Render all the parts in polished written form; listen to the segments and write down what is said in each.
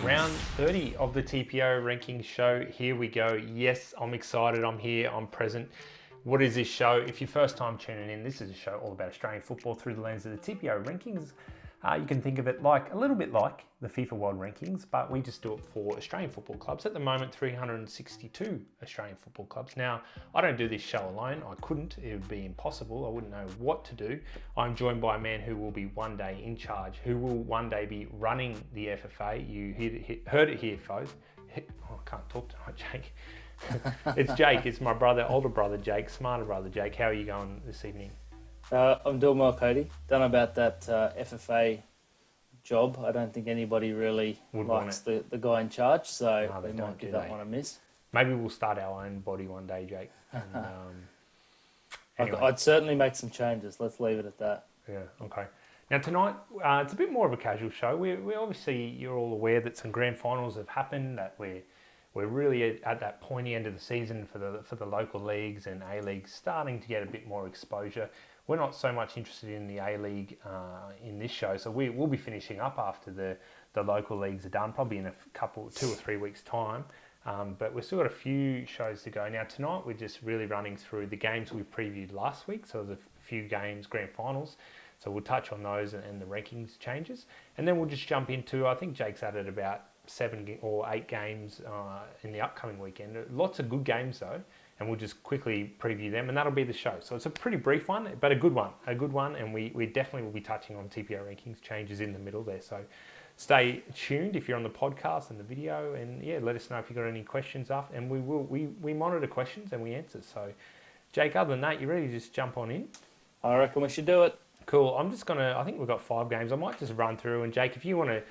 Round 30 of the TPO Rankings show. Here we go. Yes, I'm excited. I'm here. I'm present. What is this show? If you're first time tuning in, this is a show all about Australian football through the lens of the TPO Rankings. You can think of it like a little bit like the FIFA World Rankings, but we just do it for Australian football clubs. At the moment, 362 Australian football clubs. Now, I don't do this show alone. I couldn't. It would be impossible. I wouldn't know what to do. I'm joined by a man who will be one day in charge, who will one day be running the FFA. You heard it here, folks. Oh, I can't talk tonight, Jake. It's Jake. It's my brother, older brother Jake, smarter brother Jake. How are you going this evening? I'm doing well, Cody. Don't know about that FFA job. I don't think anybody really likes the guy in charge, so we might give that one a miss. Maybe we'll start our own body one day, Jake. And, anyway. I'd certainly make some changes. Let's leave it at that. Yeah, okay. Now tonight, it's a bit more of a casual show. We obviously, you're all aware that some grand finals have happened, that we're really at that pointy end of the season for the local leagues and A-Leagues starting to get a bit more exposure. We're not so much interested in the A-League in this show, so we'll be finishing up after the local leagues are done, probably in 2 or 3 weeks' time. But we've still got a few shows to go. Now tonight, we're just really running through the games we previewed last week, so there's a few games, grand finals. So we'll touch on those and the rankings changes. And then we'll just jump into, I think Jake's added about 7 or 8 games in the upcoming weekend. Lots of good games though, and we'll just quickly preview them, and that'll be the show. So it's a pretty brief one, but a good one, and we definitely will be touching on TPO rankings changes in the middle there. So stay tuned if you're on the podcast and the video, and yeah, let us know if you've got any questions after, and we monitor questions and we answer. So Jake, other than that, you ready to just jump on in? I reckon we should do it. Cool. I think we've got 5 games. I might just run through, and Jake, if you want to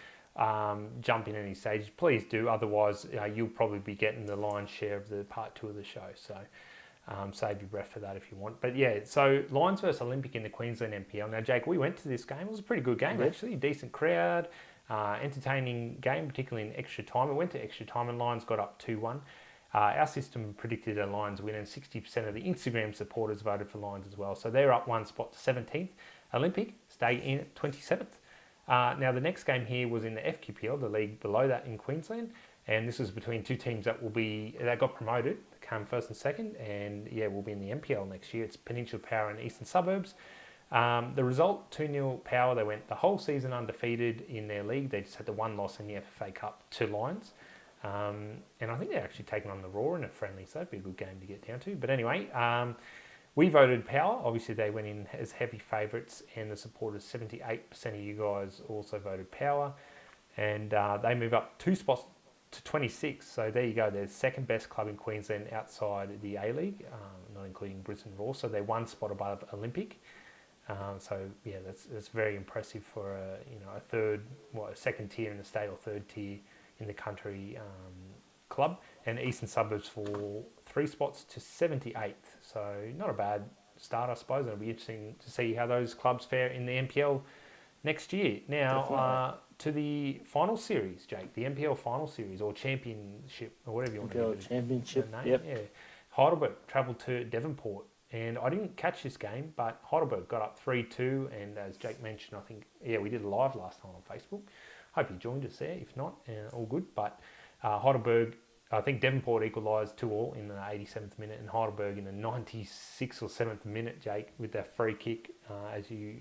jump in any stages, please do. Otherwise, you'll probably be getting the lion's share of the part 2 of the show. So save your breath for that if you want. But yeah, so Lions versus Olympic in the Queensland NPL. Now, Jake, we went to this game. It was a pretty good game, actually. Decent crowd, entertaining game, particularly in extra time. It went to extra time, and Lions got up 2-1. Our system predicted a Lions win, and 60% of the Instagram supporters voted for Lions as well. So they're up 1 spot to 17th. Olympic stay in at 27th. Now, the next game here was in the FQPL, the league below that in Queensland, and this was between 2 teams that got promoted, came first and second, and yeah, will be in the NPL next year. It's Peninsula Power and Eastern Suburbs. The result, 2-0 Power. They went the whole season undefeated in their league. They just had the 1 loss in the FFA Cup to Lions. And I think they're actually taking on the Raw in a friendly, so that'd be a good game to get down to. But anyway, we voted Power. Obviously, they went in as heavy favourites, and the supporters, 78% of you guys also voted Power. And they move up 2 spots to 26. So there you go. They're the second best club in Queensland outside the A-League, not including Brisbane Roar. So they're 1 spot above Olympic. So yeah, that's very impressive for a second tier in the state or third tier in the country club. And Eastern Suburbs for 3 spots to 78th. So not a bad start, I suppose. It'll be interesting to see how those clubs fare in the NPL next year. Now, to the final series, Jake, the NPL final series or championship or whatever you want to do. Championship, yep. Yeah. Heidelberg travelled to Devonport, and I didn't catch this game, but Heidelberg got up 3-2, and as Jake mentioned, I think, we did a live last time on Facebook. Hope you joined us there. If not, all good. But Heidelberg, I think Devonport equalised 2-2 in the 87th minute, and Heidelberg in the 96th or 7th minute, Jake, with that free kick, as you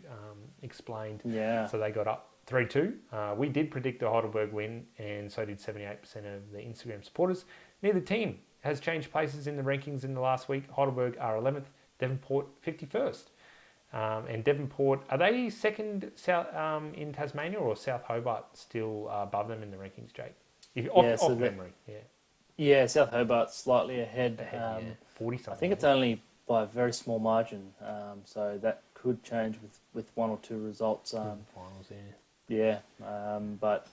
explained. Yeah. So they got up 3-2. We did predict a Heidelberg win, and so did 78% of the Instagram supporters. Neither team has changed places in the rankings in the last week. Heidelberg are 11th, Devonport 51st. And Devonport, are they second in Tasmania, or South Hobart still above them in the rankings, Jake? Off memory, yeah. Yeah, South Hobart slightly ahead. 40-something. I think it's only by a very small margin, so that could change with 1 or 2 results. Finals, but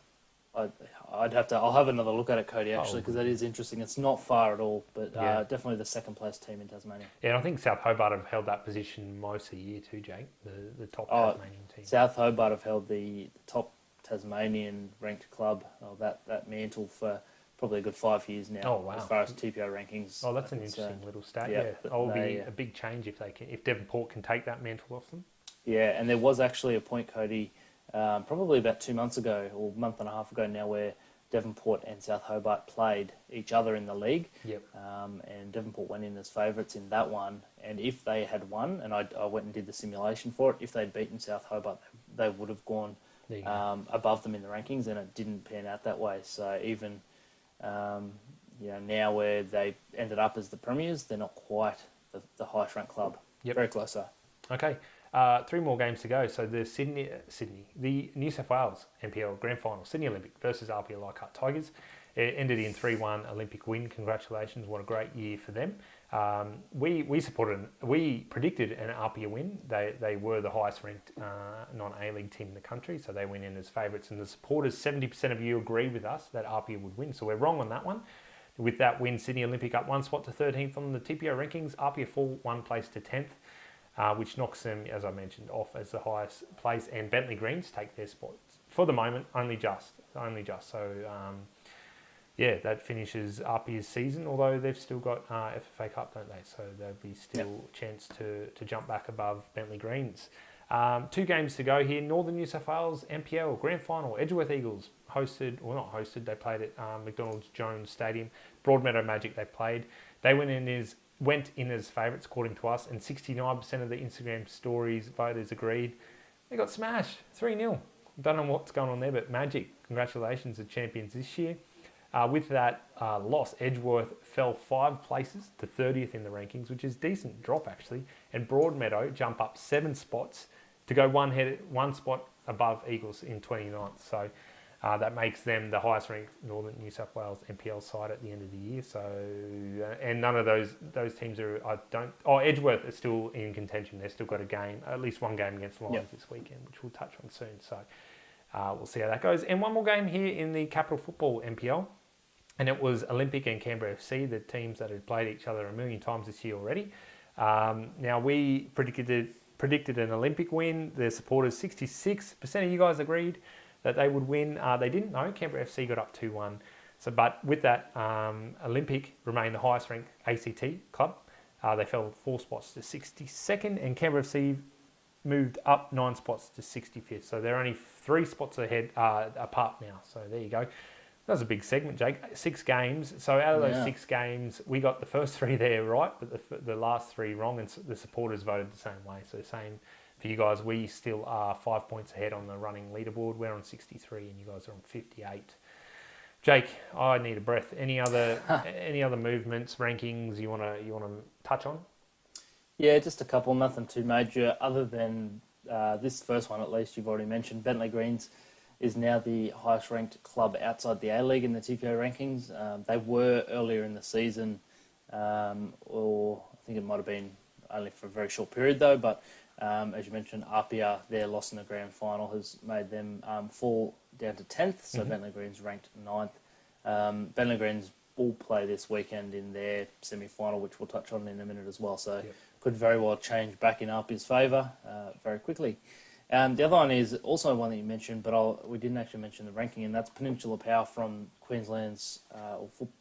I'll have another look at it, Cody, actually, because that is interesting. It's not far at all, but definitely the second place team in Tasmania. Yeah, and I think South Hobart have held that position most of the year too, Jake, the top Tasmanian team. South Hobart have held the top Tasmanian ranked club, that mantle for probably a good 5 years now. Oh, wow. As far as TPO rankings. Oh, that's an interesting little stat. Yeah, that will be a big change if Devonport can take that mantle off them. Yeah, and there was actually a point, Cody, probably about 2 months ago or a month and a half ago now, where Devonport and South Hobart played each other in the league. Yep. And Devonport went in as favourites in that one. And if they had won, and I went and did the simulation for it, if they'd beaten South Hobart, they would have gone above them in the rankings, and it didn't pan out that way. So even now where they ended up as the premiers, they're not quite the highest ranked club. Yep. Very close though. Okay. 3 more games to go. So the the New South Wales NPL Grand Final, Sydney Olympic versus APIA Leichhardt Tigers. It ended in 3-1 Olympic win. Congratulations! What a great year for them. We predicted an APIA win. They were the highest ranked non-A League team in the country, so they went in as favourites. And the supporters, 70% of you agreed with us that APIA would win. So we're wrong on that one. With that win, Sydney Olympic up 1 spot to 13th on the TPO rankings. APIA fall 1 place to 10th. Which knocks them, as I mentioned, off as the highest place, and Bentley Greens take their spots for the moment, only just. So, that finishes APIA's season, although they've still got FFA Cup, don't they? So there'll be still a chance to jump back above Bentley Greens. 2 games to go here. Northern New South Wales NPL Grand Final. Edgeworth Eagles they played at McDonald's Jones Stadium. Broadmeadow Magic they played. They went in as favourites, according to us, and 69% of the Instagram stories voters agreed. They got smashed, 3-0. Don't know what's going on there, but Magic, congratulations, the champions this year. With that loss, Edgeworth fell 5 places to 30th in the rankings, which is a decent drop, actually. And Broadmeadow jump up 7 spots to go one spot above Eagles in 29th. So that makes them the highest ranked Northern New South Wales NPL side at the end of the year. So, and none of those teams are. Edgeworth is still in contention. They've still got a game, at least one game against Lions this weekend, which we'll touch on soon. So we'll see how that goes. And one more game here in the Capital Football NPL, and it was Olympic and Canberra FC, the teams that had played each other a million times this year already. Now we predicted an Olympic win. The supporters, 66% of you guys agreed that they would win. They didn't know. Canberra FC got up 2-1. So, but with that, Olympic remained the highest ranked ACT club. They fell 4 spots to 62nd, and Canberra FC moved up 9 spots to 65th. So they're only 3 spots ahead apart now. So there you go. That was a big segment, Jake. 6 games. So out of those 6 games, we got the first 3 there right, but the last 3 wrong, and the supporters voted the same way. So same for you guys. We still are 5 points ahead on the running leaderboard. We're on 63, and you guys are on 58. Jake, I need a breath. Any other movements, rankings you wanna touch on? Yeah, just a couple. Nothing too major, other than this first one. At least you've already mentioned. Bentley Greens is now the highest ranked club outside the A League in the TPO rankings. They were earlier in the season, or I think it might have been only for a very short period though. But as you mentioned, APIA, their loss in the grand final has made them fall down to 10th. So Bentley Greens ranked 9th. Bentley Greens will play this weekend in their semi-final, which we'll touch on in a minute as well. So could very well change back in APIA's favour very quickly. The other one is also one that you mentioned, but we didn't actually mention the ranking, and that's Peninsula Power from Queensland's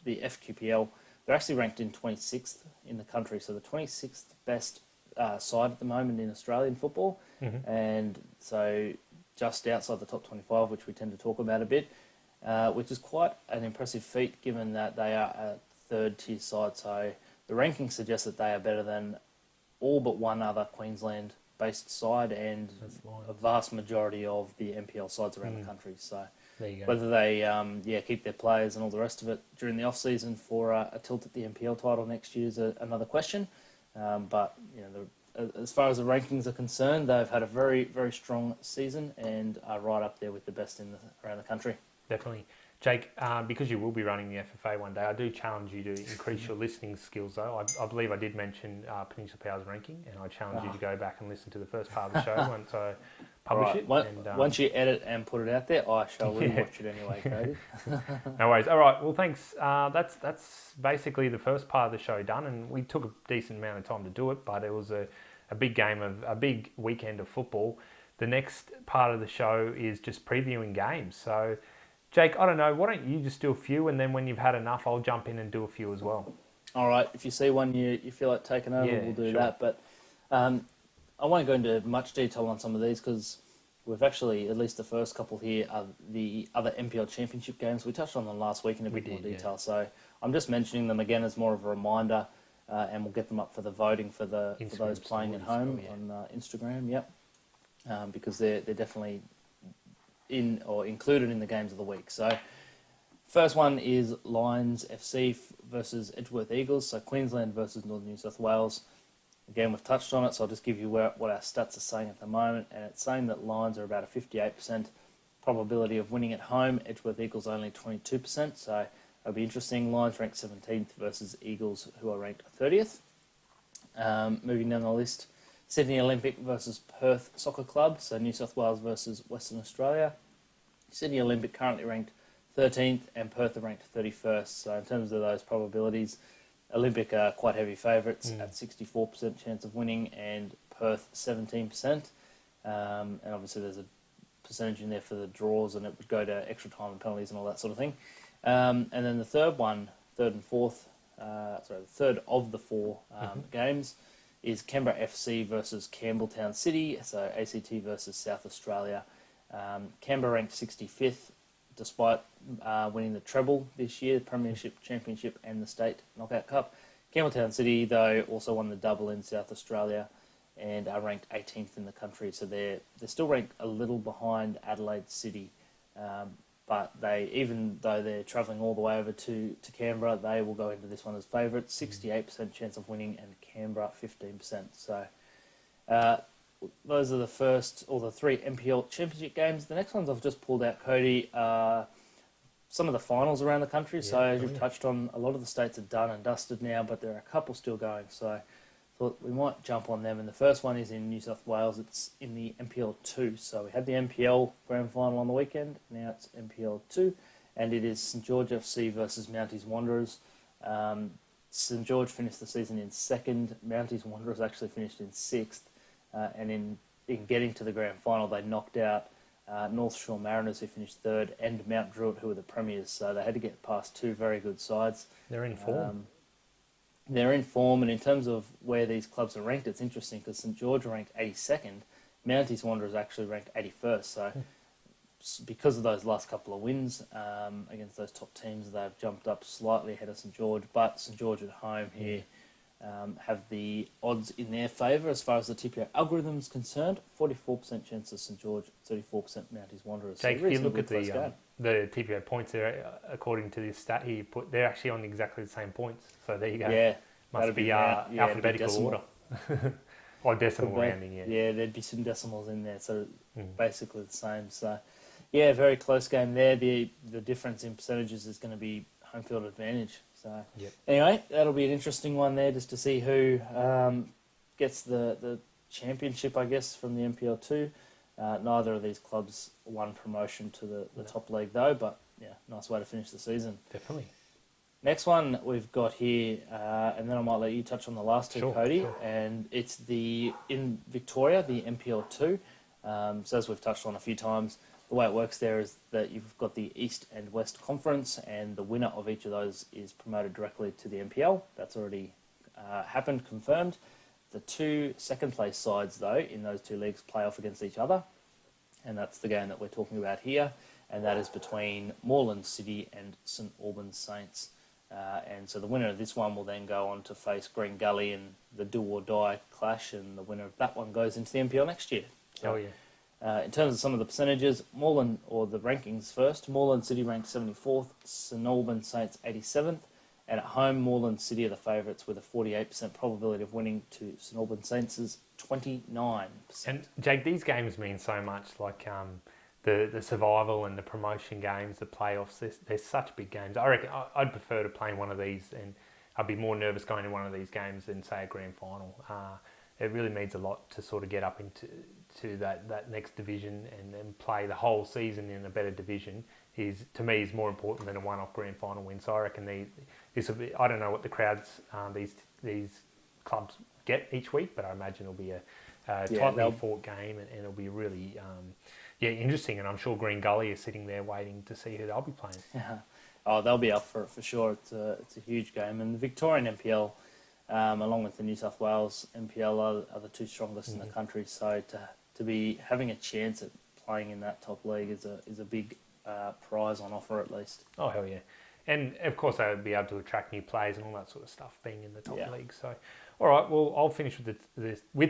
the FQPL. They're actually ranked in 26th in the country, so the 26th best side at the moment in Australian football, and so just outside the top 25, which we tend to talk about a bit, which is quite an impressive feat given that they are a third-tier side. So the rankings suggest that they are better than all but one other Queensland-based side and a vast majority of the NPL sides around the country. So there you go. Whether they keep their players and all the rest of it during the off-season for a tilt at the NPL title next year is another question. But as far as the rankings are concerned, they've had a very, very strong season and are right up there with the best around the country. Definitely. Jake, because you will be running the FFA one day, I do challenge you to increase your listening skills, though. I believe I did mention Peninsula Power's ranking, and I challenge you to go back and listen to the first part of the show once I publish it. Once you edit and put it out there, I shall rewatch it anyway, Cody. No worries. All right, well, thanks. That's basically the first part of the show done, and we took a decent amount of time to do it, but it was a big weekend of football. The next part of the show is just previewing games. So, Jake, I don't know, why don't you just do a few, and then when you've had enough, I'll jump in and do a few as well. All right, if you see one you feel like taking over, we'll do that. But I won't go into much detail on some of these because we've actually, at least the first couple here, are the other NPL Championship games. We touched on them last week in a bit more detail, so I'm just mentioning them again as more of a reminder, and we'll get them up for the voting for those playing at home on Instagram. Yep, because they're definitely in or included in the games of the week. So first one is Lions FC versus Edgeworth Eagles. So Queensland versus Northern New South Wales. Again, we've touched on it, so I'll just give you what our stats are saying at the moment. And it's saying that Lions are about a 58% probability of winning at home. Edgeworth Eagles only 22%. So it'll be interesting. Lions ranked 17th versus Eagles, who are ranked 30th. Moving down the list, Sydney Olympic versus Perth Soccer Club. So New South Wales versus Western Australia. Sydney Olympic currently ranked 13th and Perth are ranked 31st. So in terms of those probabilities, Olympic are quite heavy favourites at 64% chance of winning and Perth 17%. And obviously there's a percentage in there for the draws and it would go to extra time and penalties and all that sort of thing. And then the third of the four games is Canberra FC versus Campbelltown City, so ACT versus South Australia. Canberra ranked 65th, despite winning the treble this year, the Premiership, Championship and the State Knockout Cup. Campbelltown City, though, also won the double in South Australia and are ranked 18th in the country. So they're still ranked a little behind Adelaide City. But even though they're travelling all the way over to Canberra, they will go into this one as favourites. 68% chance of winning and Canberra 15%. So those are the three NPL Championship games. The next ones I've just pulled out, Cody, are some of the finals around the country. So as you've touched on, a lot of the states are done and dusted now, but there are a couple still going. So I thought we might jump on them. And the first one is in New South Wales. It's in the NPL 2. So we had the NPL Grand Final on the weekend. Now it's NPL 2. And it is St George FC versus Mounties Wanderers. St George finished the season in second. Mounties Wanderers actually finished in sixth. And in getting to the grand final, they knocked out North Shore Mariners, who finished third, and Mount Druitt, who were the premiers. So they had to get past two very good sides. They're in form. They're in form, and in terms of where these clubs are ranked, it's interesting because St George are ranked 82nd. Mounties Wanderers actually ranked 81st. So because of those last couple of wins against those top teams, they've jumped up slightly ahead of St George. But St George at home here have the odds in their favour as far as the TPO algorithm is concerned. 44% chance of St George, 34% Mounties Wanderers. Jake, so if you look at the TPO points there, according to this stat here, they're actually on exactly the same points. So there you go. Yeah, must be alphabetical order. Or decimal rounding, Yeah, there'd be some decimals in there, so basically the same. So, yeah, very close game there. The difference in percentages is going to be home field advantage. So anyway, that'll be an interesting one there, just to see who gets the championship, I guess, from the NPL 2. Neither of these clubs won promotion to the top league, though, but yeah, nice way to finish the season. Definitely. Next one we've got here, and then I might let you touch on the last two, Cody, and it's in Victoria, the NPL 2. So as we've touched on a few times, the way it works there is that you've got the East and West Conference, and the winner of each of those is promoted directly to the NPL. That's already happened, confirmed. The two second-place sides, though, in those two leagues play off against each other, and that's the game that we're talking about here, and that is between Moreland City and St Albans Saints. And so the winner of this one will then go on to face Green Gully in the do-or-die clash, and the winner of that one goes into the NPL next year. So, in terms of some of the percentages, Moreland, or the rankings first, Moreland City ranked 74th, St Albans Saints 87th, and at home, Moreland City are the favourites with a 48% probability of winning to St Albans Saints' 29%. And Jake, these games mean so much, like the survival and the promotion games, the playoffs, they're such big games. I reckon I'd prefer to play in one of these, and I'd be more nervous going to one of these games than, say, a grand final. It really means a lot to sort of get up into that next division and then play the whole season in a better division. To me is more important than a one-off grand final win. So I reckon this will be. I don't know what the crowds these clubs get each week, but I imagine it'll be a tightly fought game, and it'll be really interesting. And I'm sure Green Gully is sitting there waiting to see who they'll be playing. Yeah. Oh, they'll be up for it for sure. It's a huge game, and the Victorian NPL, along with the New South Wales NPL, are the two strongest in the country. So to be having a chance at playing in that top league is a big prize on offer at least. Oh, hell yeah. And, of course, they would be able to attract new players and all that sort of stuff being in the top league. So, all right, well, I'll finish with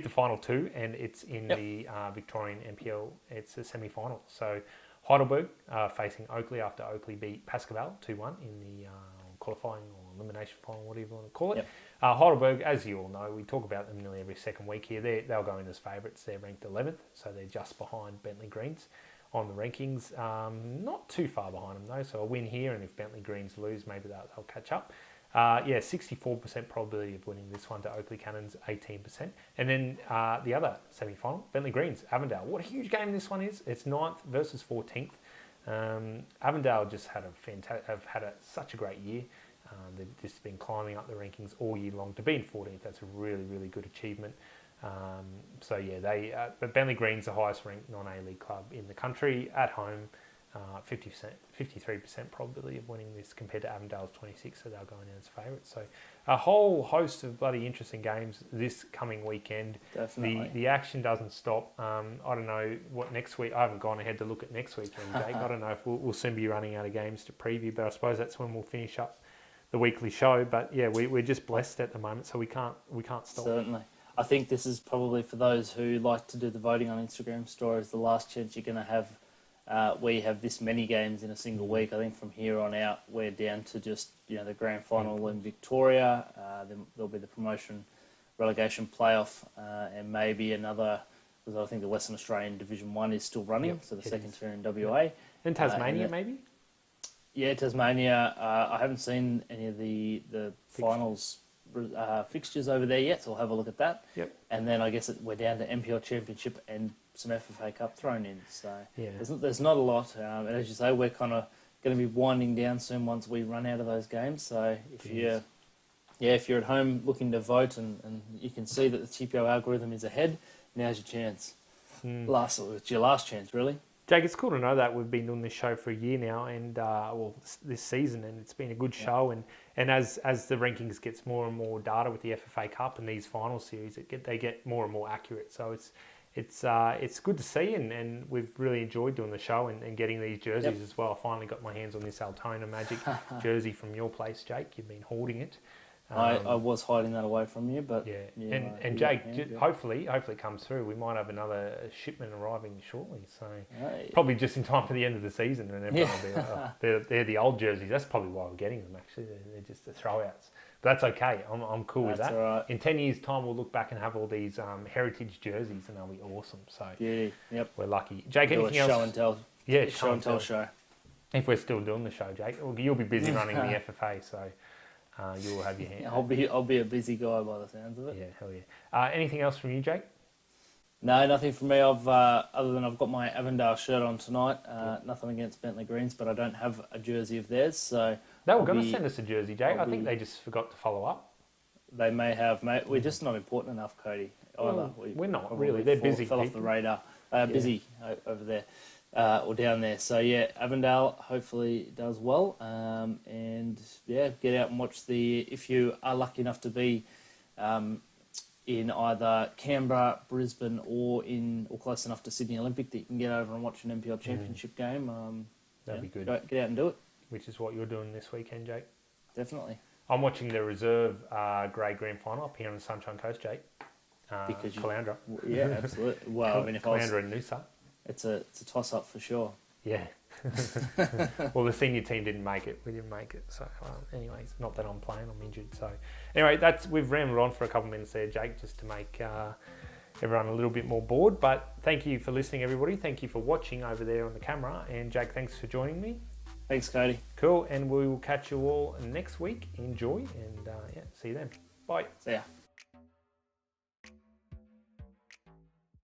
the final two, and it's in the Victorian NPL. It's a semi-final. So, Heidelberg facing Oakley after Oakley beat Pascoval 2-1 in the qualifying or elimination final, whatever you want to call it. Heidelberg, as you all know, we talk about them nearly every second week here. They'll go in as favourites. They're ranked 11th, so they're just behind Bentley Greens on the rankings. Not too far behind them though, so a win here, and if Bentley Greens lose, maybe they'll catch up. 64% probability of winning this one to Oakley Cannons, 18%. And then the other semi-final, Bentley Greens, Avondale. What a huge game this one is. It's 9th versus 14th. Avondale just had such a great year. They've just been climbing up the rankings all year long. To be in 14th, that's a really, really good achievement. But Bentley Green's the highest ranked non-A League club in the country at home. 53% probability of winning this compared to Avondale's 26, so they're going in as favourites. So a whole host of bloody interesting games this coming weekend. Definitely. The action doesn't stop. I don't know what next week. I haven't gone ahead to look at next weekend, Jake. I don't know if we'll soon be running out of games to preview, but I suppose that's when we'll finish up the weekly show. But yeah, we're just blessed at the moment, so we can't stop. Certainly. I think this is probably for those who like to do the voting on Instagram stories, the last chance you're going to have where you have this many games in a single week. I think from here on out, we're down to just the grand final in Victoria. Then there'll be the promotion relegation playoff, and maybe another, because I think the Western Australian Division 1 is still running, so the second tier in WA. And Tasmania, maybe? Yeah, Tasmania. I haven't seen any of the finals fixtures over there yet, so I'll have a look at that. Yep. And then I guess we're down to NPL Championship and some FFA Cup thrown in. So there's not a lot. And as you say, we're kind of going to be winding down soon once we run out of those games. So if you're at home looking to vote and you can see that the TPO algorithm is ahead, now's your chance. It's your last chance, really. Jake, it's cool to know that we've been doing this show for a year now, and this season, and it's been a good show. And as the rankings gets more and more data with the FFA Cup and these final series, they get more and more accurate. So it's good to see, and we've really enjoyed doing the show and getting these jerseys as well. I finally got my hands on this Altona Magic jersey from your place, Jake. You've been hoarding it. I was hiding that away from you, but and Jake, hopefully it comes through. We might have another shipment arriving shortly, so probably just in time for the end of the season, and everyone will be, they're the old jerseys. That's probably why we're getting them. Actually, they're just the throwouts, but that's okay. I'm cool with that. Right. In 10 years' time, we'll look back and have all these heritage jerseys, and they'll be awesome. So we're lucky. Jake, anything else? Show and tell. Yeah, show and tell show. If we're still doing the show, Jake, you'll be busy running the FFA, so. You will have your hand. I'll be a busy guy by the sounds of it. Yeah, hell yeah. Anything else from you, Jake? No, nothing from me. Other than I've got my Avondale shirt on tonight. Nothing against Bentley Greens, but I don't have a jersey of theirs. So they were going to send us a jersey, Jake. I think they just forgot to follow up. They may have, mate. We're just not important enough, Cody. Well, we're not really. They're busy. Fell off the radar. Busy over there. Or down there. So Avondale hopefully does well, and get out and watch if you are lucky enough to be in either Canberra, Brisbane, or close enough to Sydney Olympic that you can get over and watch an NPL Championship game. That'd be good. Get out and do it. Which is what you're doing this weekend, Jake. Definitely. I'm watching the reserve grade grand final up here on the Sunshine Coast, Jake. Because Caloundra. Yeah, absolutely. Well, Caloundra and Noosa. It's a toss-up for sure. Yeah. Well, the senior team didn't make it. We didn't make it. So, anyways, not that I'm playing. I'm injured. So, anyway, we've rambled on for a couple of minutes there, Jake, just to make everyone a little bit more bored. But thank you for listening, everybody. Thank you for watching over there on the camera. And, Jake, thanks for joining me. Thanks, Cody. Cool. And we will catch you all next week. Enjoy. And, see you then. Bye. See ya.